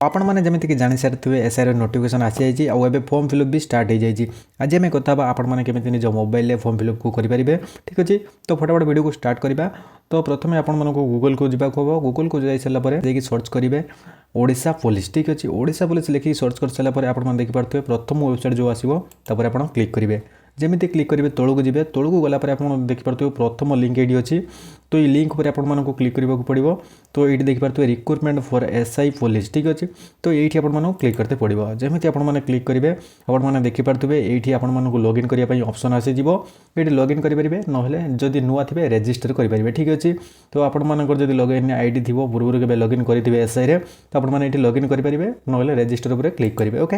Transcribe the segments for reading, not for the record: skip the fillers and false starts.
आपण मैंने जमीक जानी सारे एसआईआर नोटिफिकेशन आसी जाइए आउ फॉर्म फिलअप भी स्टार्ट हो जाइए। आज आम कथा आपण मैंने केमी निज मोबाइल फॉर्म फिलअप को करेंगे। ठीक अच्छे तो फटाफट वीडियो को स्टार्ट करवा। तो प्रथम आपण को गूगल को जावाक हम। गूगल को जा सारापर देखिए सर्च करेंगे ओडिशा पुलिस। ठीक अच्छे ओडिशा पुलिस लिखिक सर्च कर सारापर आप देखिपे प्रथम वेबसाइट जो आसो आप क्लिक करेंगे। जमी क्लिक करेंगे तौक जी तौक गलापर आप देखिपे प्रथम लिंक ये अच्छी। तो ये लिंक पर आपको क्लिक करने पड़ो। तो ये देखिपे रिक्रुटमेंट फॉर एसआई पुलिस। ठीक अच्छे तो ये आपको क्लिक करते पड़ो। जमी आपने क्लिक करेंगे आपने देखिपे ये आपको लॉगिन करने ऑप्शन आसीज। ये लॉगिन करेंगे ना जदि नुआ थे रेजिस्टर करेंगे। ठीक अच्छे तो आपर जब लॉगिन आईडी थी पूर्व के लॉगिन करेंगे एसआई तो आपने लॉगिन करेंगे ना रेजिस्टर पर क्लिक करेंगे। ओके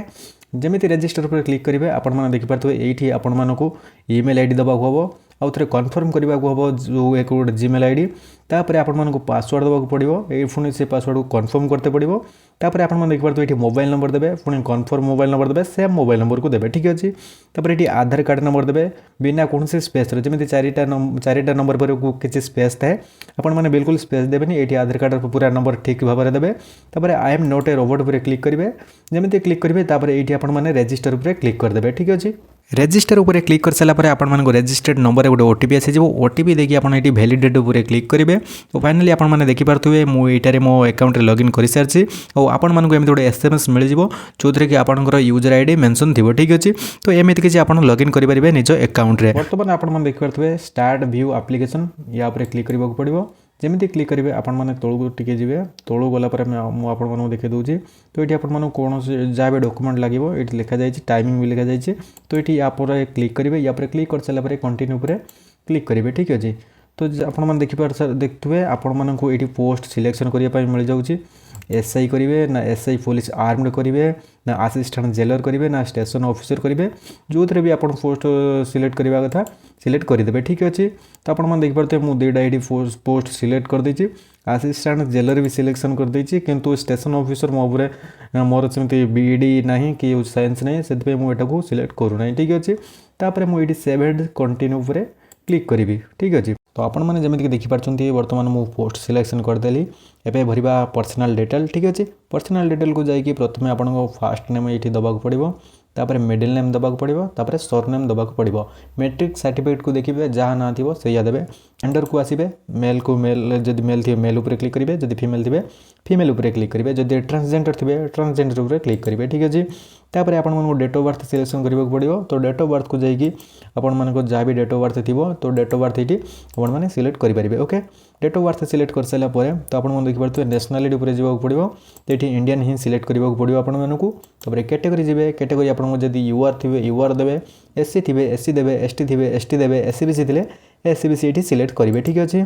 जमी रेजिस्टर पर क्लिक करेंगे आपने देखिपे ये आपको ईमेल आईडी दबा हम आउ थे कन्फर्म करने को हम जो एक जीमेल आईडी तापर आपको पासवर्ड देवाक पड़ो। ये पुणी से पासवर्ड को कन्फर्म करते पड़ो। तापर आप देखिए ये मोबाइल नंबर देवे पुणी कन्फर्म मोबाइल नंबर देवे सेम मोबाइल नंबर को देवे। ठीक अच्छे तापर ये आधार कार्ड नंबर देवे बिना कौन स्पेस जमी चारिटा नंबर पर किसी स्पेस थाए आपने बिल्कुल स्पेस देवेनि। ये आधार कार्ड पूरा नंबर ठीक भाव में देवे। तापर I am not a robot पर क्लिक करेंगे। जमी क्लिक करेंगे तापर ये आपने रेजिस्टर पर क्लिक करदे। ठीक अच्छे रेजिस्टर उपर क्लिक कर सारापर आपको रेजिस्टर्ड नंबर गोटे ओटीपी आसीज। ओटीपी देखिए आप भैलिडेट उपर क्लिक करेंगे। तो फाइनाली आपने देखिपे मुझे मो अकाउंट लॉगिन कर सारी और आपण मानक एम गोटे एसएमएस मिल जो थे कि आपंकर यूजर आईडी मेंशन थी। ठीक अच्छे तो एमती किसी आप लॉगिन करेंगे निज अकाउंट रे। बर्तमान आपने देखिपे स्टार्ट व्यू एप्लिकेशन या क्लिक करने पड़ो। जमी क्लिक करेंगे आपने तौक टी जी तौक गलापर मुझे देखे दूसरी। तो ये आपको कौन जहाँ भी डॉक्यूमेंट लगे ये लिखा जाए टाइमिंग भी लिखा जाए। तो ये या क्लिक करेंगे या क्लिक कर सारापर कंटिन्यू पर क्लिक करेंगे। ठीक अच्छे तो आपने देखिए आपको ये पोस्ट सिलेक्शन करने मिल जाऊँगी। एसआई करेंगे ना एसआई पुलिस आर्म्ड करेंगे ना असिस्टेंट जेलर करेंगे ना स्टेशन ऑफिसर करेंगे जो थे भी आप पोस्ट सिलेक्ट करवा कथा सिलेक्ट करदे। ठीक अच्छे तो आपने देखिपे मुझे दुईटा ये पोस्ट सिलेक्ट कर देती। असिस्टेंट जेलर भी सिलेक्शन कर देती किंतु स्टेशन ऑफिसर मोर मोर सेमती बीडी ना कि साइंस ना से मुझे सिलेक्ट करूना। ठीक अच्छे तापर मुझे सेव एंड कंटिन्यू पर क्लिक करी। ठीक अच्छे तो आपण मैंने जमीक देखिपारे बर्तमान मुझे पोस्ट सिलेक्शन करदेली। एवं भरवा पर्सनल डिटेल। ठीक अच्छे पर्सनल डिटेल को जाकि प्रथम आपको फास्ट नेम ये दबाक पड़ो तापर मिडिल नेम दबाक पड़ो तापर सरनेम दबाक पड़ो। मैट्रिक सर्टिफिकेट को देखिए जहाँ ना थी सैया देवे। जेंडर को आसबे मेल को मेल जब मेल थी मेल उपर क्लिक करेंगे जब फीमेल थे फीमेल उपर क्लिक करेंगे जब ट्रांसजेंडर थे ट्रांसजेंडर उपर क्लिक करेंगे। ठीक अच्छे तापर आपको डेट ऑफ बर्थ सिलेक्शन करने पड़ो। तो डेट ऑफ बर्थ को जाकि आपण जहाँ भी डेट ऑफ बर्थ थी तो डेट ऑफ बर्थ ये आपने सिलेक्ट करेंगे। Okay date of birth select कर सारापर तो आपको देखिए नेशनालिटी उपर जावाक पड़ो। तो ये इंडियन ही सिलेक्ट करने पड़ो आपको। तापर कैटेगरी जी कैटेगरी आपको जब यूआर थे यूआर देवे एससी थे एससी देवे एसटी थे एसटी देवे एससीबीसी थे एससीबीसी ये सिलेक्ट करेंगे। ठीक अच्छे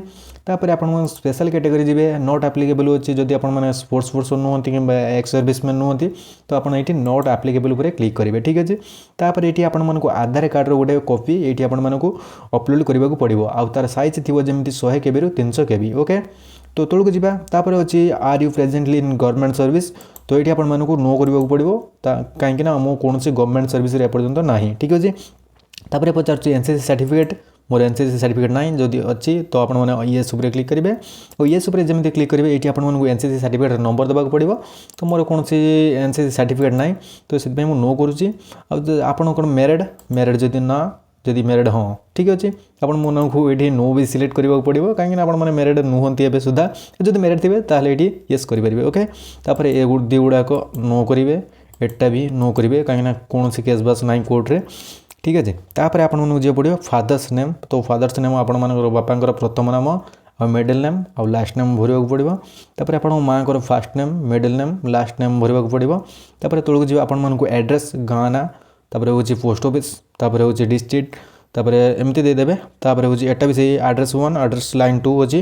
तापर आप स्पेशल कैटेगरी जी नॉट एप्लिकेबल अच्छे जब आप स्पोर्ट्स पर्सन नुहति कि एक्स सर्विसमैन नुहति तो आप ये नॉट एप्लिकेबल उपर क्लिक करेंगे। ठीक अच्छे तापर ये आपको आधार कार्ड गोटे कॉपी ये आपको अपलोड करने को पड़ो। आउ तार साइज थी जमी 100 KB रू 300 KB। ओके तो तौक जापर अच्छी are you presently in government service तो ये आपको नो करने को पड़ो कहीं मो कौन गवर्नमेंट सर्विस एपर्यंत ना। ठीक अच्छे तापर पचार एनसीसी सर्टिफिकेट मोर एनसीसी सर्टिफिकेट ना जदि अच्छी तो आपने येस उपर क्लिक करेंगे और येस उपर जमी क्लिक करेंगे ये आपको एनसीसी सर्टिफिकेट नंबर देवाक पड़ो। तो मोर कौन एनसीसी सर्टिफिकेट ना तो से नो करुँची। आपन कौन मैरिड जदि ना जदि मैरिड हाँ ठीक अच्छे आप को ये नो भी सिलेक्ट करने पड़ो कहीं आपने मैरिड नुहति ए सुधा जब मैरिड थे ताल ये येस करेंगे। ओके तापर ये दुगुड़ाक नो करेंगे एटा भी नो करेंगे कहीं कौन केस बास ना कोर्टे। ठीक अच्छे तापर आपको जी पड़ो फादर्स नेम। तो फादर्स नेम आप बापा प्रथम नाम आ मिडिल नेम आ लास्ट नेम भरवा पड़ो। तापर आप माँ को fast name middle name last name भरवा पड़ो। तापर तौक जी आपको एड्रेस गाँ ना तापर हूँ पोस्ट ऑफिस तापर हूँ डिस्ट्रिक्ट तापर एमती देदेवे। तापर हूँ एटा भी सही एड्रेस 1 एड्रेस लाइन 2 अच्छी।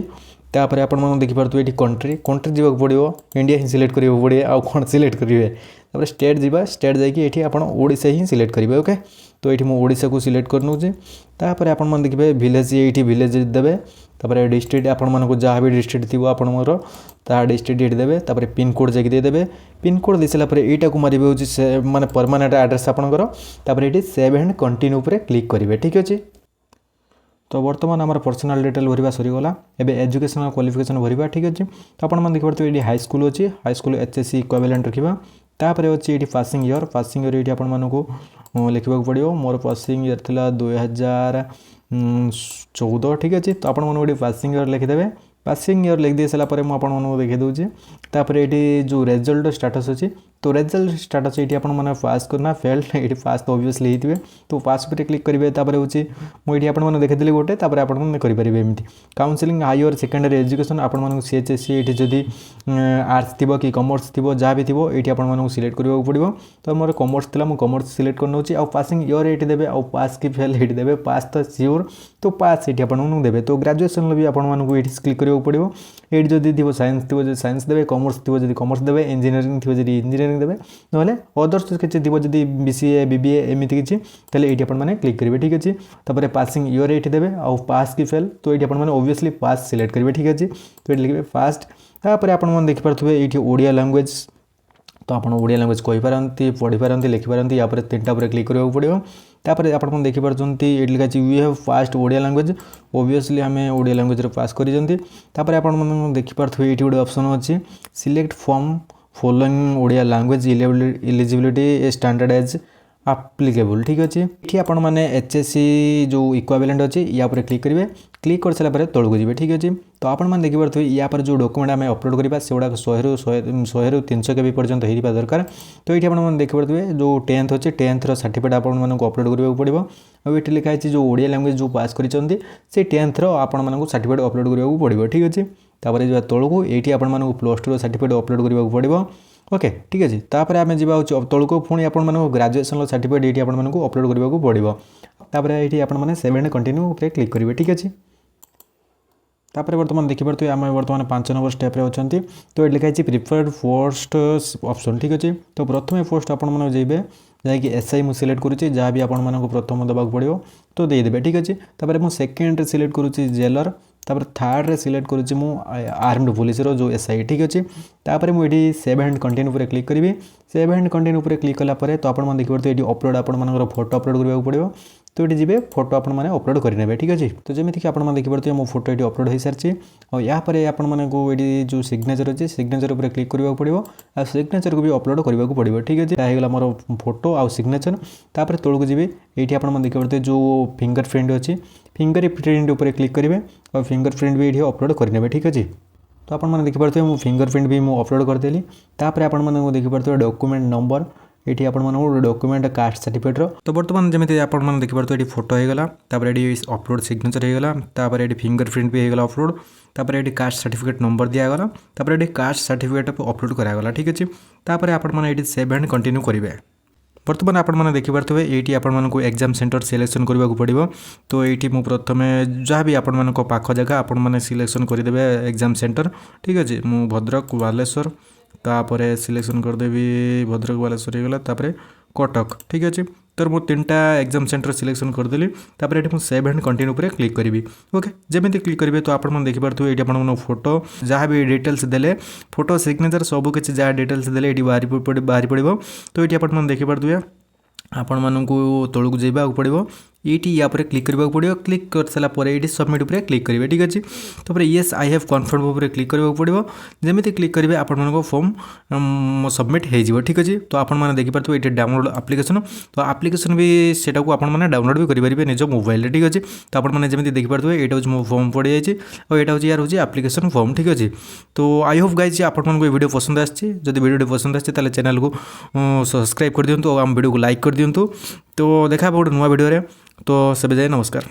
तापर आप देखिपे ये कंट्री कंट्री जावाक पड़ो इंडिया ही सिलेक्ट करेंगे पड़े आउ कौन सिलेक्ट करेंगे। तापर स्टेट जावा स्टेट जाकि आप ओडिशा ही सिलेक्ट करेंगे। ओके तो ये मुझे को सिलेक्ट कर नौचे। तापर आप देखिए विलेज ये विलेज देवे। तापर डिस्ट्रिक्ट आपको जहाँ भी डिस्ट्रिक्ट थी आपंकर ता डिस्ट्रिक्ट ये देवे। तापर पिन कोड जाकि देदेवे पिन कोड दे सारापर यहाँ को मारे हूँ माने परमानेंट एड्रेस आपंकर। तापर ये सेव एंड कंटिन्यू पर क्लिक करेंगे। ठीक अच्छे तो बर्तमान आम पर्सनाल डिटेल भरवा सरीगला एबे एजुकेशनल क्वालिफिकेशन भरवा ठीक अच्छे। तो आपने देखिए ये हाई स्कूल अच्छी हाई स्कूल HSC इक्विवेलेंट रखा तापर अच्छी ये पासिंग ईयर ये आपको लिखा पड़ो मोर पासिंग ईयर था 2014 ठीक अच्छे। तो आपने पासिंग ईयर लिखिदेवे पासिंग ईयर लिख दी सारापर मुझे देखी दूसरी तापर ये जो रेजल्ट स्टाटस अच्छी तो रेजल्ट स्टाटस ये आपने पास करना फेल्ड ये पास तो ऑब्वियसली होते तो पास पर क्लिक करेंगे तापर हूँ मुझे आपने देखी गोटे तापर आपने करेंगे एमती काउंसिलिंग हायर सेकेंडरी एजुकेशन आपको CHSE ये जदि आर्ट्स थी कि कमर्स थी जहाँ भी थी ये आपको सिलेक्ट करने पड़ो। तो मोर कमर्स था मुझे कमर्स सिलेक्ट कर आउ पासिंग ईयर ये देवे आउ पास कि फेल ये देवे पास तो सियोर तो पास ये आपको देवे। तो ग्रेजुएशन भी आपको ये क्लिक करने पड़ो ये जदि थी साइंस थी साइंस देवे कमर्स थी जब कमर्स देवे इंजीनियरिंग थी जब इंजीनियरिंग देवे ना अदर्स किसी थी जब BCA BBA एमती किसी तेल ये आपने क्लिक करेंगे ठीक अच्छे। तापर पासिंग ईयर ये देवे आउ पास कि फेल तो ये आपने ऑब्वियसली पास सिलेक्ट करेंगे ठीक अच्छे। तो ये लिखे फास्ट तापर आपने देखिपे ये ओडिया लैंग्वेज तो आप ओडिया लैंग्वेज कहींपारती पढ़ी पारती लिखिपारती या तीन टाइम क्लिक करने पड़ो। तापर आप देखिपे ये लिखा you have fast Odia language obviously आम ओडिया लैंग्वेज पास कर देखिपे ये गोटे ऑप्शन अच्छी select from following Odia language eligibility standard as applicable ठीक अच्छे। ये आप HSC जो इक्विवेलेंट अच्छी या क्लिक करेंगे क्लिक कर सारापर तौक जी ठीक अच्छे। तो आपने देखिपे या जो डॉक्यूमेंट आम अपलोड करवा से गुड़ा 100 रू 300 KB पर्यंत हो दरकार। तो ये आपने देखिपे जो 10th अच्छे 10th सर्टिफिकेट आपको अपलोड करने पड़ो और ये लिखाई जो ओडिया लैंग्वेज जो पास कर 10th आपको सर्टिफिकेट अपलोड करने पड़ो ठीक अच्छे। तापर जो तौक ये आपको +2 सर्टिफिकेट अपलोड करने पड़ो ओके ठीक अच्छे। तापर आम जा तौक पुणी आपको ग्रेजुएशन सर्टिफिकेट ये आपको अपलोड करने पड़ो तापर ये आपने सेव कंटिन्यू क्लिक करेंगे ठीक अच्छे। तापर बर्तमान देखिपे आम बर्तमान 5 नंबर स्टेप अच्छा। तो ये लिखाई प्रिफर्ड पोस्ट ऑप्शन ठीक अच्छे। तो प्रथम पोस्ट आपने जाइए जैकि SI मुझे सिलेक्ट करुँची जहाँ भी आपको प्रथम देवाक पड़ो तो देदेवे ठीक अच्छे। तापर मुझे सेकेंड सिलेक्ट करुँची जेलर तापर थर्ड रे सिलेक्ट करुँची मु आर्म्ड पुलिस जो SI ठीक अच्छे। तापर मुझे सेव एंड कंटिन्यू पर क्लिक करी सेव एंड कंटिन्यू पर क्लिक कलापर तो आपने देखिए ये अपलोड आप फोटो अपलोड करने पड़ो तो ये जी फोटो आपने अपलोड करेंगे ठीक अच्छे। तो जमीन कि आपने देखिए मो फोटो ये अपलोड हो सारी और यापर आपको ये जो सिग्नेचर अच्छे सिग्नेचर पर क्लिक करने पड़ो आ सिग्नेचर को भी अपलोड करने पड़ो ठीक अच्छे। होगा मोर फोटो आउ सिग्नेचर तापर तौक जी ये आपने देखिए जो फिंगर प्रिंट अच्छी फिंगर प्रिंट उपर क्लिक करेंगे और फिंगर प्रिंट भी ये अपलोड करेंगे ठीक अच्छे। तो आपने देखिपे मो फिंगर प्रिंट भी मुझे अपलोड करदेली तापर आपने देखिए डॉक्यूमेंट नंबर ये आपको डॉक्यूमेंट कास्ट सर्टिफिकेट। तो बर्तमान जमी आपने देखिए ये फोटो होगा तापर ये अपलोड सिग्नेचर होगा तापर ये फिंगर प्रिंट भी होगा अपलोड तापर ये कास्ट सर्टिफिकेट नंबर दिगला तापर ये कास्ट सर्टिफिकेट अपलोड करागला ठीक अच्छे। तापर आपने ये सेव एंड कंटिन्यू करेंगे। बर्तमान आपने देखिपे ये आपको एग्जाम सेंटर सिलेक्शन करने पड़ो। तो ये मुझे प्रथम जहाँ भी आपण पाख जगह आपने सिलेक्शन करदे एग्जाम सेंटर ठीक अच्छे। मु भद्रक बालेश्वर तापर सिलेक्शन करदेवी भद्रक बालेश्वर होगा तापर कटक ठीक अच्छे। तो मुझे 3टा एग्जाम सेंटर सिलेक्शन करदेली तापर ये सेव एंड कंटिन्यू पर क्लिक करी ओके। जमी क्लिक करेंगे तो आपने देखिपे ये आपको फोटो जहाँ भी डिटेल्स देले फोटो सिग्नेचर सब किसी जहाँ डिटेल्स देले ये बाहरी पड़ो। तो ये आपने देखिपे आपण मानू तौक जावाक पड़ो ये या पर क्लिक करने पड़ो क्लिक कर सारापर ये सबमिट उपर क्लिक करेंगे ठीक अच्छे। तापर येस आई हैव कन्फर्म उपर क्लिक करने पड़ो जमी क्लिक करेंगे आपण फॉर्म सबमिट हो ठीक अच्छे। तो आपने देखिपे ये डाउनलोड आप्लिकेसन तो आप्लिकेसन भी सेटा को आपने डाउनलोड भी करेंगे निज मोबाइल ठीक अच्छे। तो आपने जमी देखिपे ये हूँ मो फॉर्म पड़ जाए और यहाँ हूँ यार हूँ आप्लिकेसन फॉर्म ठीक अच्छे। तो आई होप गाइज आपको वीडियो पसंद आसी जब वीडियो पसंद आए चैनल को सब्सक्राइब कर दिंतु और आम वीडियो को लाइक कर दिंतु। तो देखा गोटे नुआ वीडियो तो सेबे जाए नमस्कार।